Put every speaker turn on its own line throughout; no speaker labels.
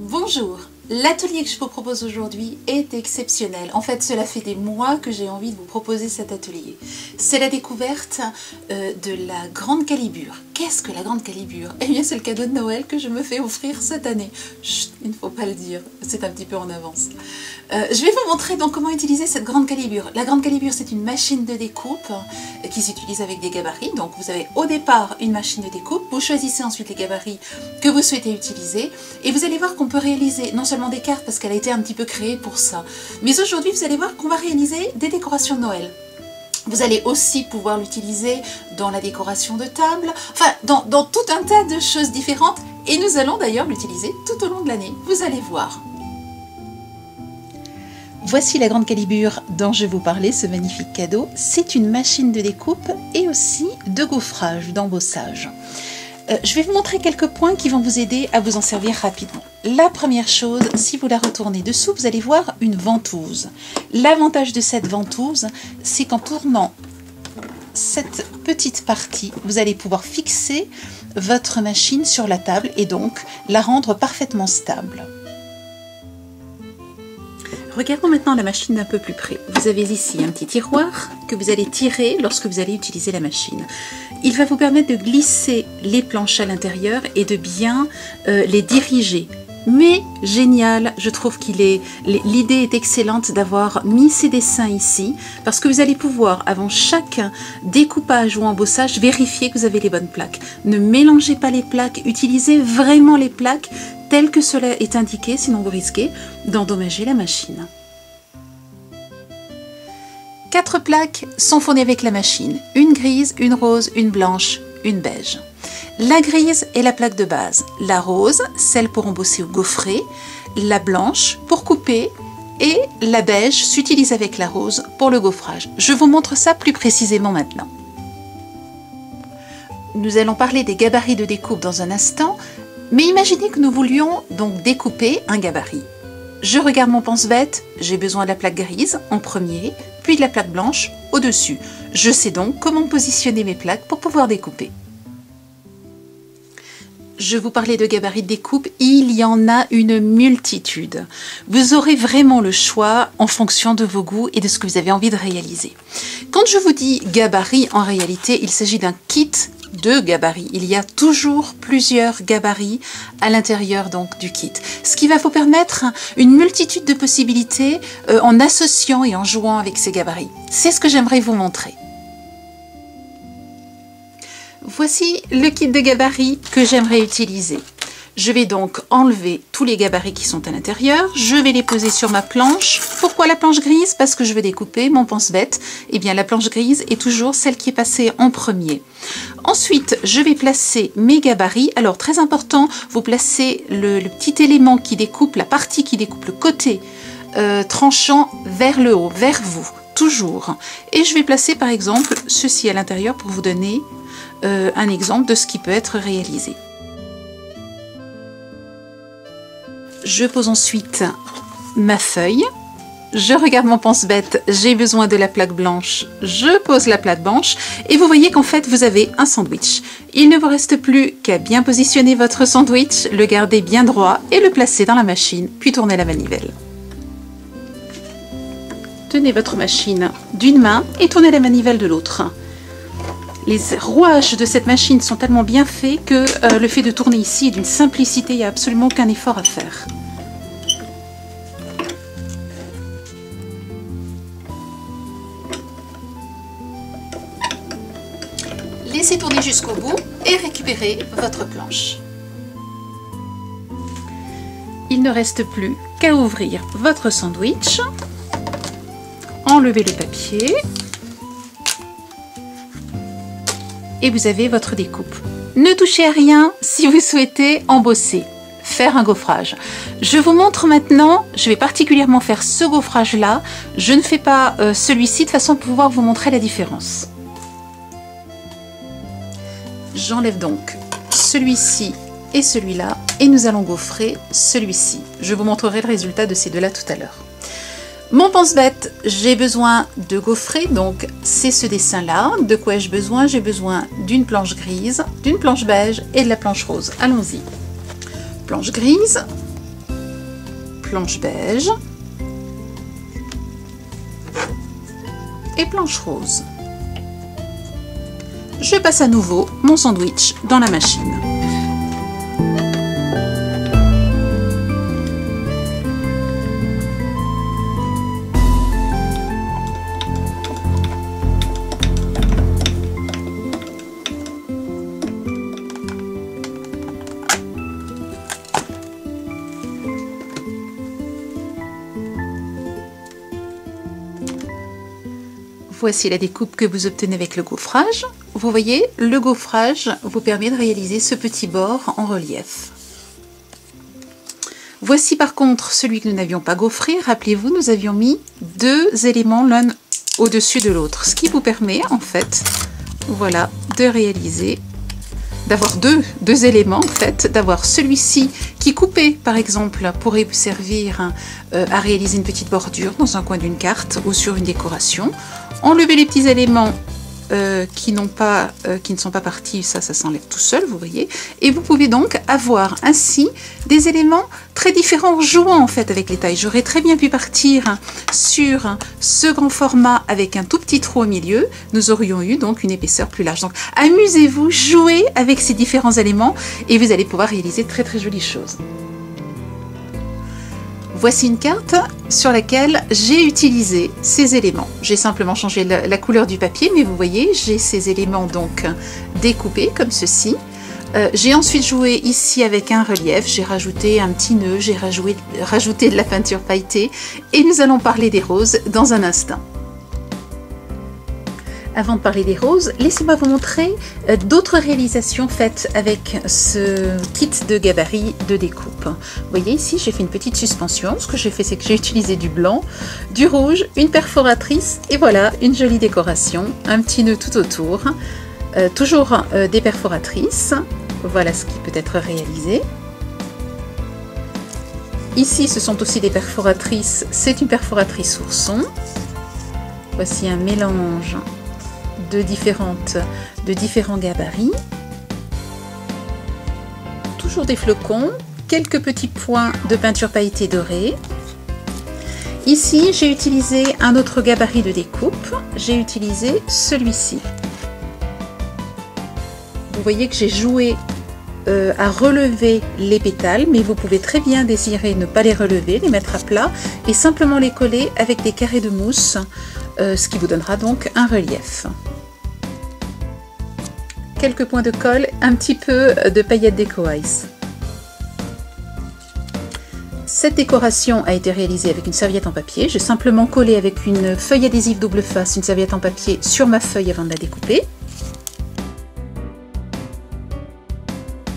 Bonjour, l'atelier que je vous propose aujourd'hui est exceptionnel. En fait, cela fait des mois que j'ai envie de vous proposer cet atelier. C'est la découverte de la grande calibre. Qu'est-ce que la grande calibre? Eh bien, c'est le cadeau de Noël que je me fais offrir cette année. Chut, il ne faut pas le dire, c'est un petit peu en avance. Je vais vous montrer donc comment utiliser cette grande calibre. La grande calibre, c'est une machine de découpe qui s'utilise avec des gabarits. Donc, vous avez au départ une machine de découpe. Vous choisissez ensuite les gabarits que vous souhaitez utiliser. Et vous allez voir qu'on peut réaliser non seulement des cartes, parce qu'elle a été un petit peu créée pour ça, mais aujourd'hui, vous allez voir qu'on va réaliser des décorations de Noël. Vous allez aussi pouvoir l'utiliser dans la décoration de table, enfin, dans tout un tas de choses différentes. Et nous allons d'ailleurs l'utiliser tout au long de l'année. Vous allez voir. Voici la grande calibre dont je vous parlais, ce magnifique cadeau. C'est une machine de découpe et aussi de gaufrage, d'embossage. Je vais vous montrer quelques points qui vont vous aider à vous en servir rapidement. La première chose, si vous la retournez dessous, vous allez voir une ventouse. L'avantage de cette ventouse, c'est qu'en tournant cette petite partie, vous allez pouvoir fixer votre machine sur la table et donc la rendre parfaitement stable. Regardons maintenant la machine d'un peu plus près. Vous avez ici un petit tiroir que vous allez tirer lorsque vous allez utiliser la machine. Il va vous permettre de glisser les planches à l'intérieur et de bien les diriger. Mais génial, je trouve l'idée est excellente d'avoir mis ces dessins ici parce que vous allez pouvoir, avant chaque découpage ou embossage, vérifier que vous avez les bonnes plaques. Ne mélangez pas les plaques, utilisez vraiment les plaques telles que cela est indiqué, sinon vous risquez d'endommager la machine. 4 plaques sont fournies avec la machine, une grise, une rose, une blanche, une beige. La grise est la plaque de base, la rose, celle pour embosser ou gaufrer, la blanche pour couper et la beige s'utilise avec la rose pour le gaufrage. Je vous montre ça plus précisément maintenant. Nous allons parler des gabarits de découpe dans un instant, mais imaginez que nous voulions donc découper un gabarit. Je regarde mon pense-bête, j'ai besoin de la plaque grise en premier, puis de la plaque blanche au-dessus. Je sais donc comment positionner mes plaques pour pouvoir découper. Je vous parlais de gabarits de découpe, il y en a une multitude. Vous aurez vraiment le choix en fonction de vos goûts et de ce que vous avez envie de réaliser. Quand je vous dis gabarit, en réalité, il s'agit d'un kit de gabarits. Il y a toujours plusieurs gabarits à l'intérieur donc du kit. Ce qui va vous permettre une multitude de possibilités en associant et en jouant avec ces gabarits. C'est ce que j'aimerais vous montrer. Voici le kit de gabarits que j'aimerais utiliser. Je vais donc enlever tous les gabarits qui sont à l'intérieur. Je vais les poser sur ma planche. Pourquoi la planche grise? Parce que je veux découper mon pense-bête. Eh bien, la planche grise est toujours celle qui est passée en premier. Ensuite, je vais placer mes gabarits. Alors, très important, vous placez le petit élément qui découpe, la partie qui découpe le côté tranchant vers le haut, vers vous, toujours. Et je vais placer, par exemple, ceci à l'intérieur pour vous donner un exemple de ce qui peut être réalisé. Je pose ensuite ma feuille. Je regarde mon pense-bête, j'ai besoin de la plaque blanche. Je pose la plaque blanche et vous voyez qu'en fait vous avez un sandwich. Il ne vous reste plus qu'à bien positionner votre sandwich, le garder bien droit et le placer dans la machine, puis tourner la manivelle. Tenez votre machine d'une main et tournez la manivelle de l'autre. Les rouages de cette machine sont tellement bien faits que le fait de tourner ici est d'une simplicité, il n'y a absolument aucun effort à faire. Laissez tourner jusqu'au bout et récupérez votre planche. Il ne reste plus qu'à ouvrir votre sandwich, enlever le papier. Et vous avez votre découpe. Ne touchez à rien si vous souhaitez embosser, faire un gaufrage. Je vous montre maintenant, je vais particulièrement faire ce gaufrage-là. Je ne fais pas celui-ci de façon à pouvoir vous montrer la différence. J'enlève donc celui-ci et celui-là et nous allons gaufrer celui-ci. Je vous montrerai le résultat de ces deux-là tout à l'heure. Mon pense-bête, j'ai besoin de gaufrer, donc c'est ce dessin-là. De quoi ai-je besoin? J'ai besoin d'une planche grise, d'une planche beige et de la planche rose. Allons-y. Planche grise, planche beige et planche rose. Je passe à nouveau mon sandwich dans la machine. Voici la découpe que vous obtenez avec le gaufrage. Vous voyez, le gaufrage vous permet de réaliser ce petit bord en relief. Voici par contre celui que nous n'avions pas gaufré. Rappelez-vous, nous avions mis deux éléments l'un au-dessus de l'autre, ce qui vous permet en fait, voilà, de réaliser, d'avoir deux éléments en fait, d'avoir celui-ci qui coupé par exemple pourrait vous servir à réaliser une petite bordure dans un coin d'une carte ou sur une décoration. Enlever les petits éléments qui ne sont pas partis, ça s'enlève tout seul, vous voyez. Et vous pouvez donc avoir ainsi des éléments très différents en jouant en fait avec les tailles. J'aurais très bien pu partir sur ce grand format avec un tout petit trou au milieu. Nous aurions eu donc une épaisseur plus large. Donc amusez-vous, jouez avec ces différents éléments et vous allez pouvoir réaliser très très jolies choses. Voici une carte sur laquelle j'ai utilisé ces éléments. J'ai simplement changé la couleur du papier, mais vous voyez, j'ai ces éléments donc découpés comme ceci. J'ai ensuite joué ici avec un relief, j'ai rajouté un petit nœud, j'ai rajouté de la peinture pailletée et nous allons parler des roses dans un instant. Avant de parler des roses, laissez-moi vous montrer d'autres réalisations faites avec ce kit de gabarit de découpe. Vous voyez ici, j'ai fait une petite suspension. Ce que j'ai fait, c'est que j'ai utilisé du blanc, du rouge, une perforatrice et voilà, une jolie décoration. Un petit nœud tout autour. Toujours des perforatrices. Voilà ce qui peut être réalisé. Ici, ce sont aussi des perforatrices. C'est une perforatrice ourson. Voici un mélange de différents gabarits. Toujours des flocons, quelques petits points de peinture pailletée dorée. Ici, j'ai utilisé un autre gabarit de découpe. J'ai utilisé celui-ci. Vous voyez que j'ai joué à relever les pétales, mais vous pouvez très bien désirer ne pas les relever, les mettre à plat et simplement les coller avec des carrés de mousse, ce qui vous donnera donc un relief. Quelques points de colle, un petit peu de paillettes Déco Ice. Cette décoration a été réalisée avec une serviette en papier. J'ai simplement collé avec une feuille adhésive double face une serviette en papier sur ma feuille avant de la découper.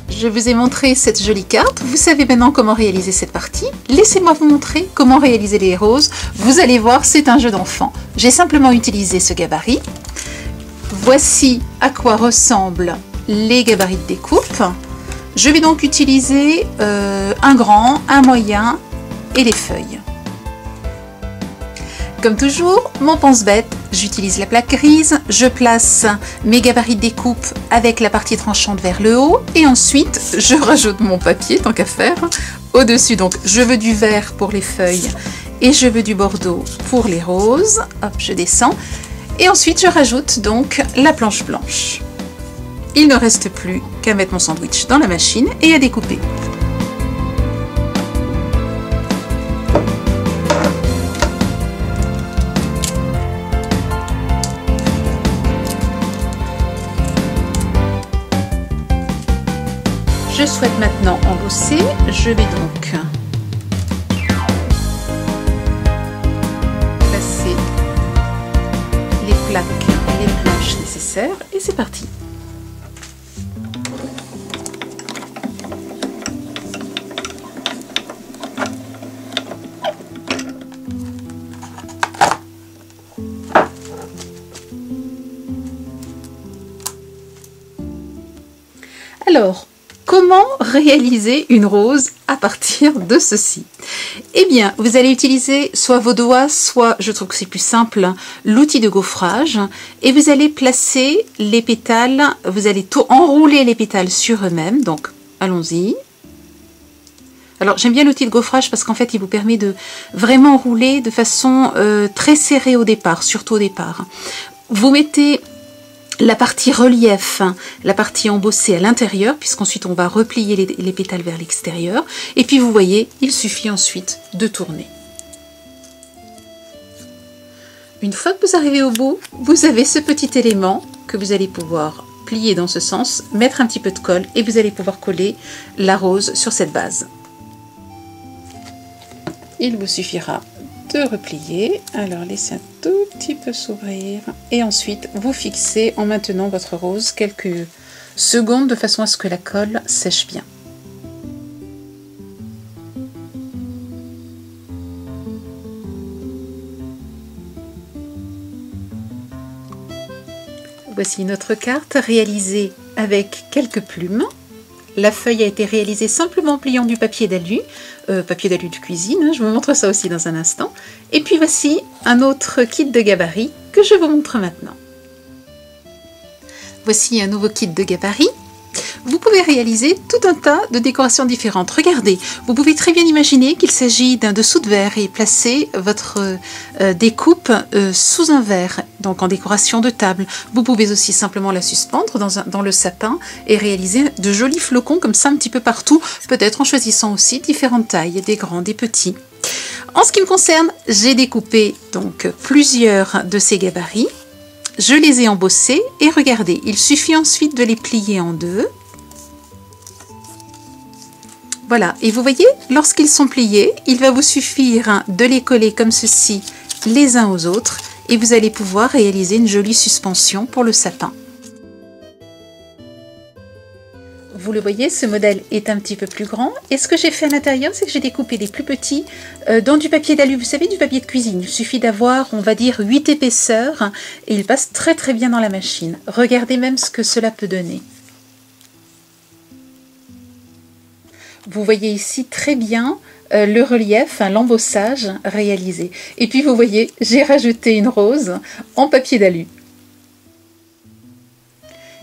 Je vous ai montré cette jolie carte. Vous savez maintenant comment réaliser cette partie. Laissez-moi vous montrer comment réaliser les roses. Vous allez voir, c'est un jeu d'enfant. J'ai simplement utilisé ce gabarit. Voici à quoi ressemblent les gabarits de découpe. Je vais donc utiliser un grand, un moyen et les feuilles. Comme toujours, mon pense-bête, j'utilise la plaque grise, je place mes gabarits de découpe avec la partie tranchante vers le haut et ensuite je rajoute mon papier, tant qu'à faire, au-dessus. Donc je veux du vert pour les feuilles et je veux du bordeaux pour les roses. Hop, je descends. Et ensuite, je rajoute donc la planche blanche. Il ne reste plus qu'à mettre mon sandwich dans la machine et à découper. Je souhaite maintenant embosser. Je vais donc placer les plaques et les planches nécessaires et c'est parti. Alors, comment réaliser une rose à partir de ceci? Eh bien, vous allez utiliser soit vos doigts, soit, je trouve que c'est plus simple, l'outil de gaufrage. Et vous allez placer les pétales, vous allez tout enrouler les pétales sur eux-mêmes. Donc, allons-y. Alors j'aime bien l'outil de gaufrage parce qu'en fait il vous permet de vraiment rouler de façon très serrée au départ, surtout au départ. Vous mettez la partie relief, la partie embossée à l'intérieur, puisqu'ensuite on va replier les pétales vers l'extérieur. Et puis vous voyez, il suffit ensuite de tourner. Une fois que vous arrivez au bout, vous avez ce petit élément que vous allez pouvoir plier dans ce sens, mettre un petit peu de colle et vous allez pouvoir coller la rose sur cette base. Il vous suffira de replier, alors laissez un tout petit peu s'ouvrir et ensuite vous fixez en maintenant votre rose quelques secondes de façon à ce que la colle sèche bien. Voici notre carte réalisée avec quelques plumes. La feuille a été réalisée simplement en pliant du papier d'alu de cuisine, je vous montre ça aussi dans un instant. Et puis voici un autre kit de gabarit que je vous montre maintenant. Voici un nouveau kit de gabarit. Vous pouvez réaliser tout un tas de décorations différentes. Regardez, vous pouvez très bien imaginer qu'il s'agit d'un dessous de verre et placer votre découpe sous un verre, donc en décoration de table. Vous pouvez aussi simplement la suspendre dans le sapin et réaliser de jolis flocons comme ça un petit peu partout, peut-être en choisissant aussi différentes tailles, des grands, des petits. En ce qui me concerne, j'ai découpé donc plusieurs de ces gabarits. Je les ai embossés et regardez, il suffit ensuite de les plier en deux. Voilà, et vous voyez, lorsqu'ils sont pliés, il va vous suffire de les coller comme ceci les uns aux autres et vous allez pouvoir réaliser une jolie suspension pour le sapin. Vous le voyez, ce modèle est un petit peu plus grand. Et ce que j'ai fait à l'intérieur, c'est que j'ai découpé les plus petits dans du papier d'alu. Vous savez, du papier de cuisine. Il suffit d'avoir, on va dire, 8 épaisseurs et il passe très très bien dans la machine. Regardez même ce que cela peut donner. Vous voyez ici très bien le relief, l'embossage réalisé. Et puis vous voyez, j'ai rajouté une rose en papier d'alu.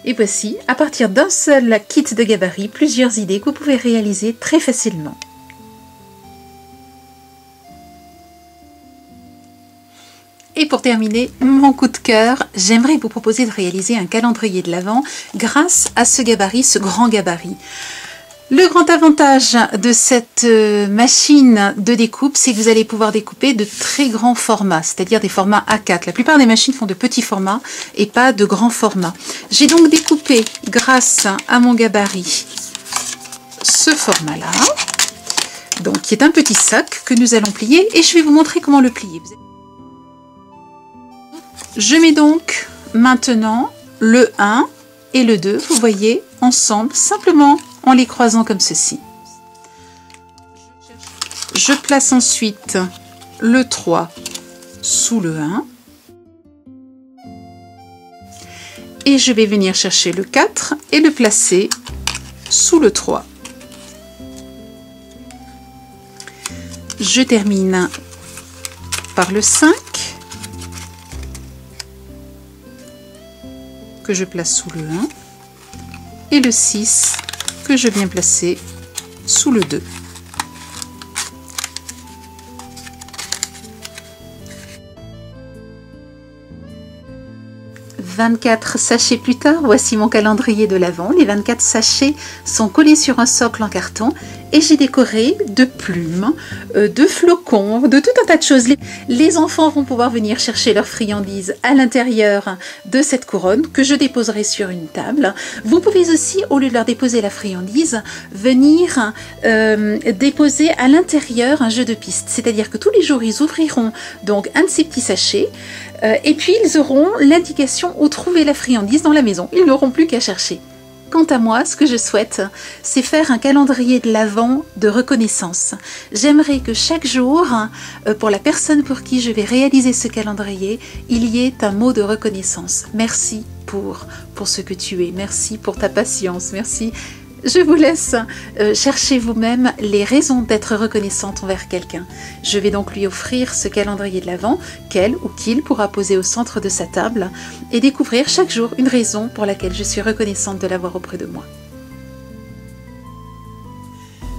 Et voici, à partir d'un seul kit de gabarit, plusieurs idées que vous pouvez réaliser très facilement. Et pour terminer, mon coup de cœur, j'aimerais vous proposer de réaliser un calendrier de l'Avent grâce à ce gabarit, ce grand gabarit. Le grand avantage de cette machine de découpe, c'est que vous allez pouvoir découper de très grands formats, c'est-à-dire des formats A4. La plupart des machines font de petits formats et pas de grands formats. J'ai donc découpé, grâce à mon gabarit, ce format-là, donc qui est un petit sac que nous allons plier et je vais vous montrer comment le plier. Je mets donc maintenant le 1 et le 2, vous voyez, ensemble, simplement en les croisant comme ceci. Je place ensuite le 3 sous le 1 et je vais venir chercher le 4 et le placer sous le 3. Je termine par le 5 que je place sous le 1 et le 6 que je viens placer sous le 2. « 24 sachets plus tard, voici mon calendrier de l'Avent. Les 24 sachets sont collés sur un socle en carton et j'ai décoré de plumes, de flocons, de tout un tas de choses. Les enfants vont pouvoir venir chercher leurs friandises à l'intérieur de cette couronne que je déposerai sur une table. Vous pouvez aussi, au lieu de leur déposer la friandise, venir déposer à l'intérieur un jeu de piste. C'est-à-dire que tous les jours, ils ouvriront donc un de ces petits sachets et puis ils auront l'indication où trouver la friandise dans la maison. Ils n'auront plus qu'à chercher. Quant à moi, ce que je souhaite, c'est faire un calendrier de l'Avent de reconnaissance. J'aimerais que chaque jour, pour la personne pour qui je vais réaliser ce calendrier, il y ait un mot de reconnaissance. Merci pour ce que tu es. Merci pour ta patience. Merci. Je vous laisse chercher vous-même les raisons d'être reconnaissante envers quelqu'un. Je vais donc lui offrir ce calendrier de l'Avent qu'elle ou qu'il pourra poser au centre de sa table et découvrir chaque jour une raison pour laquelle je suis reconnaissante de l'avoir auprès de moi.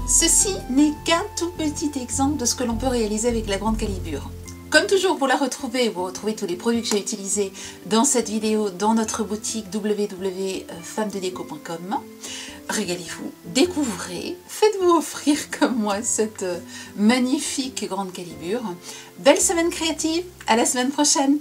Ceci n'est qu'un tout petit exemple de ce que l'on peut réaliser avec la grande calibre. Comme toujours, pour la retrouver, vous retrouvez tous les produits que j'ai utilisés dans cette vidéo, dans notre boutique www.femmededeco.com. Régalez-vous, découvrez, faites-vous offrir comme moi cette magnifique grande calibre. Belle semaine créative, à la semaine prochaine!